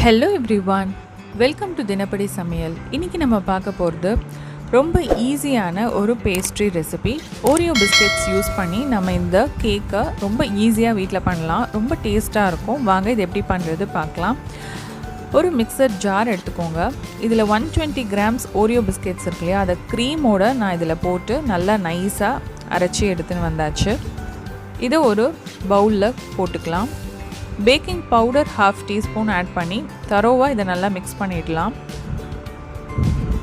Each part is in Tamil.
Hello everyone, welcome to Thinapadi Samayal. இன்னைக்கு நம்ம பார்க்க போறது ரொம்ப ஈஸியான ஒரு pastry recipe. Oreo biscuits use பண்ணி நம்ம இந்த கேக்கை ரொம்ப ஈஸியா வீட்ல பண்ணலாம். ரொம்ப டேஸ்டா இருக்கும். வாங்க இது எப்படி பண்றது பார்க்கலாம். ஒரு மிக்சர் ஜார் எடுத்துக்கோங்க. இதில் 120 grams Oreo biscuits இருக்கு இல்லையா, அதை க்ரீமோட நான் இதில் போட்டு நல்லா நைஸாக அரைச்சி எடுத்துன்னு வந்தாச்சு. இதை ஒரு பவுலில் போட்டுக்கலாம். பேக்கிங் பவுடர் 1/2 teaspoon ஆட் பண்ணி தரோவாக இதை நல்லா மிக்ஸ் பண்ணிடலாம்.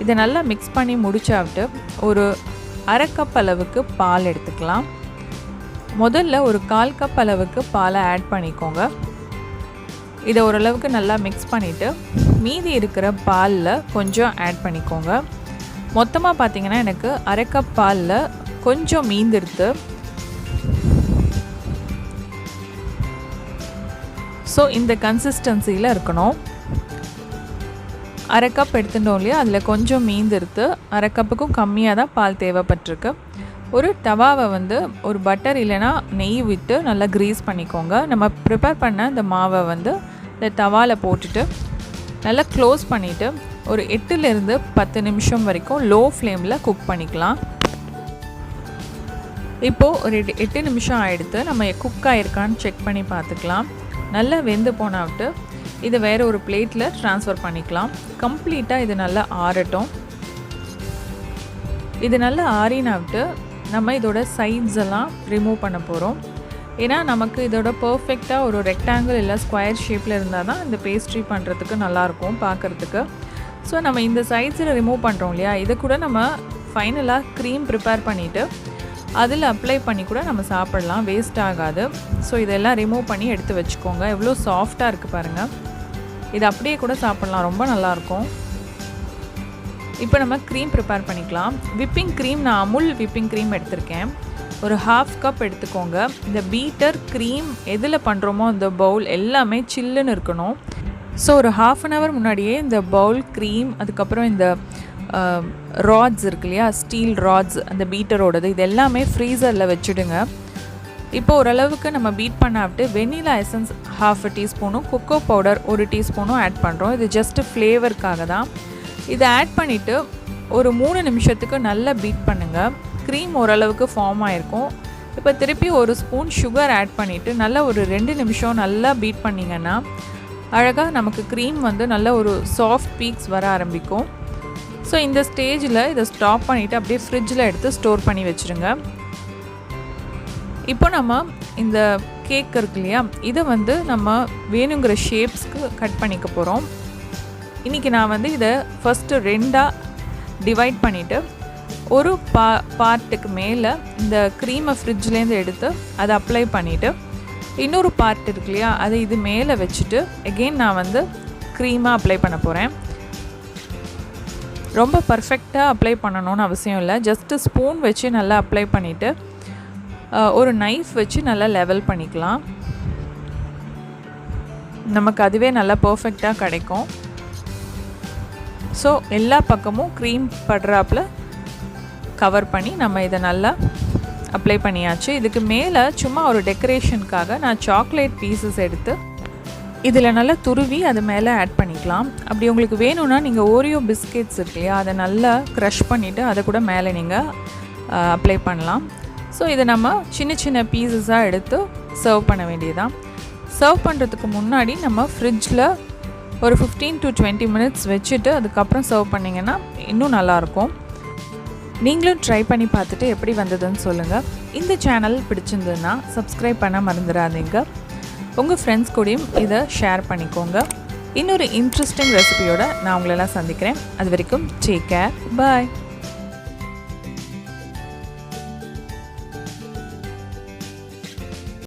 இதை நல்லா மிக்ஸ் பண்ணி முடிச்சாவிட்டு ஒரு 1/2 கப் அளவுக்கு பால் எடுத்துக்கலாம். முதல்ல ஒரு 1/4 கப் அளவுக்கு பாலை ஆட் பண்ணிக்கோங்க. இதை ஓரளவுக்கு நல்லா மிக்ஸ் பண்ணிவிட்டு மீதி இருக்கிற பாலில் கொஞ்சம் ஆட் பண்ணிக்கோங்க. மொத்தமாக பார்த்திங்கன்னா எனக்கு 1/2 கப் பாலில் கொஞ்சம் மீந்திருத்து. ஸோ இந்த கன்சிஸ்டன்சியில் இருக்கணும். 1/2 கப் எடுத்துட்டோம் இல்லையா, அதில் கொஞ்சம் மீந்திருத்து. 1/2 கப்புக்கும் கம்மியாக தான் பால் தேவைப்பட்டிருக்கு. ஒரு தவாவை ஒரு பட்டர் இல்லைனா நெய் விட்டு நல்லா க்ரீஸ் பண்ணிக்கோங்க. நம்ம ப்ரிப்பேர் பண்ண இந்த மாவை இந்த தவாவில் போட்டுட்டு நல்லா க்ளோஸ் பண்ணிவிட்டு ஒரு 8லேருந்து 10 நிமிஷம் வரைக்கும் லோ ஃப்ளேமில் குக் பண்ணிக்கலாம். இப்போது ஒரு 8 நிமிஷம் ஆகிடுத்து. நம்ம குக் ஆகிருக்கான்னு செக் பண்ணி பார்த்துக்கலாம். நல்லா வெந்து போனாவிட்டு இதை வேறு ஒரு பிளேட்டில் ட்ரான்ஸ்ஃபர் பண்ணிக்கலாம். கம்ப்ளீட்டாக இது நல்லா ஆறட்டும். இது நல்லா ஆறினாவிட்டு நம்ம இதோட சைட்ஸ் எல்லாம் ரிமூவ் பண்ண போகிறோம். ஏன்னா நமக்கு இதோட பர்ஃபெக்டாக ஒரு ரெக்டாங்கிள் இல்லை ஸ்கொயர் ஷேப்பில் இருந்தால் தான் இந்த பேஸ்ட்ரி பண்ணுறதுக்கு நல்லாயிருக்கும் பார்க்குறதுக்கு. ஸோ நம்ம இந்த சைட்ஸில் ரிமூவ் பண்ணுறோம் இல்லையா, இதை கூட நம்ம ஃபைனலாக க்ரீம் ப்ரிப்பேர் பண்ணிவிட்டு அதில் அப்ளை பண்ணி கூட நம்ம சாப்பிடலாம், வேஸ்ட் ஆகாது. ஸோ இதெல்லாம் ரிமூவ் பண்ணி எடுத்து வச்சுக்கோங்க. எவ்வளோ சாஃப்டாக இருக்குது பாருங்கள். இது அப்படியே கூட சாப்பிட்லாம், ரொம்ப நல்லாயிருக்கும். இப்போ நம்ம க்ரீம் ப்ரிப்பேர் பண்ணிக்கலாம். விப்பிங் க்ரீம் நான் அமுல் விப்பிங் க்ரீம் எடுத்திருக்கேன். ஒரு 1/2 கப் எடுத்துக்கோங்க. இந்த பீட்டர் க்ரீம் எதில் பண்ணுறோமோ அந்த பவுல் எல்லாமே சில்லுன்னு இருக்கணும். ஸோ ஒரு 1/2 an hour முன்னாடியே இந்த பவுல் க்ரீம், அதுக்கப்புறம் இந்த ராட்ஸ் இருக்கு இல்லையா, ஸ்டீல் ராட்ஸ், அந்த பீட்டரோடது, இது எல்லாமே ஃப்ரீசரில் வச்சுடுங்க. இப்போ ஓரளவுக்கு நம்ம பீட் பண்ணாவிட்டு vanilla essence 1/2 teaspoon, cocoa powder 1 teaspoon add பண்ணுறோம். இது ஜஸ்ட்டு ஃப்ளேவருக்காக தான். இதை ஆட் பண்ணிவிட்டு ஒரு 3 நிமிஷத்துக்கு நல்லா பீட் பண்ணுங்கள். க்ரீம் ஓரளவுக்கு ஃபார்ம் ஆகிருக்கும். இப்போ திருப்பி ஒரு ஸ்பூன் சுகர் ஆட் பண்ணிவிட்டு நல்லா ஒரு 2 நிமிஷம் நல்லா பீட் பண்ணிங்கன்னா அழகாக நமக்கு க்ரீம் நல்ல ஒரு சாஃப்ட் பீக்ஸ் வர ஆரம்பிக்கும். ஸோ இந்த ஸ்டேஜில் இதை ஸ்டாப் பண்ணிவிட்டு அப்படியே ஃப்ரிட்ஜில் எடுத்து ஸ்டோர் பண்ணி வச்சுருங்க. இப்போ நம்ம இந்த கேக் இருக்கு இல்லையா, இதை நம்ம வேணுங்கிற ஷேப்ஸ்க்கு கட் பண்ணிக்க போகிறோம். இன்றைக்கி நான் இதை ஃபஸ்ட்டு 2ஆக டிவைட் பண்ணிவிட்டு ஒரு பார்ட்டுக்கு மேலே இந்த க்ரீமை ஃப்ரிட்ஜ்லேருந்து எடுத்து அதை அப்ளை பண்ணிவிட்டு இன்னொரு பார்ட் இருக்கு இல்லையா, அதை இது மேலே வச்சுட்டு எகெயின் நான் க்ரீமாக அப்ளை பண்ண போகிறேன். ரொம்ப பர்ஃபெக்டாக அப்ளை பண்ணணும்னு அவசியம் இல்லை. ஜஸ்ட்டு ஸ்பூன் வச்சு நல்லா அப்ளை பண்ணிவிட்டு ஒரு நைஃப் வச்சு நல்லா லெவல் பண்ணிக்கலாம். நமக்கு அதுவே நல்லா பர்ஃபெக்டாக கிடைக்கும். ஸோ எல்லா பக்கமும் க்ரீம் படுறாப்பில் கவர் பண்ணி நம்ம இதை நல்லா அப்ளை பண்ணியாச்சு. இதுக்கு மேலே சும்மா ஒரு டெக்கரேஷனுக்காக நான் சாக்லேட் பீசஸ் எடுத்து இதில் நல்லா துருவி அது மேலே ஆட் பண்ணிக்கலாம். அப்படி உங்களுக்கு வேணும்னா நீங்கள் ஓரியோ பிஸ்கெட்ஸ் இருக்கு இல்லையா, அதை நல்லா க்ரஷ் பண்ணிவிட்டு அதை கூட மேலே நீங்கள் அப்ளை பண்ணலாம். ஸோ இதை நம்ம சின்ன சின்ன பீசஸாக எடுத்து சர்வ் பண்ண வேண்டியதான். சர்வ் பண்ணுறதுக்கு முன்னாடி நம்ம ஃப்ரிட்ஜில் ஒரு 15 to 20 minutes வச்சுட்டு அதுக்கப்புறம் சர்வ் பண்ணிங்கன்னா இன்னும் நல்லாயிருக்கும். நீங்களும் ட்ரை பண்ணி பார்த்துட்டு எப்படி வந்ததுன்னு சொல்லுங்கள். இந்த சேனல் பிடிச்சிருந்ததுன்னா சப்ஸ்கிரைப் பண்ண மறந்துடாதீங்க. உங்கள் ஃப்ரெண்ட்ஸ் கூடயும் இதை ஷேர் பண்ணிக்கோங்க. இன்னொரு இன்ட்ரெஸ்டிங் ரெசிபியோட நான் உங்களெல்லாம் சந்திக்கிறேன். அது வரைக்கும் டேக் கேர், பாய்.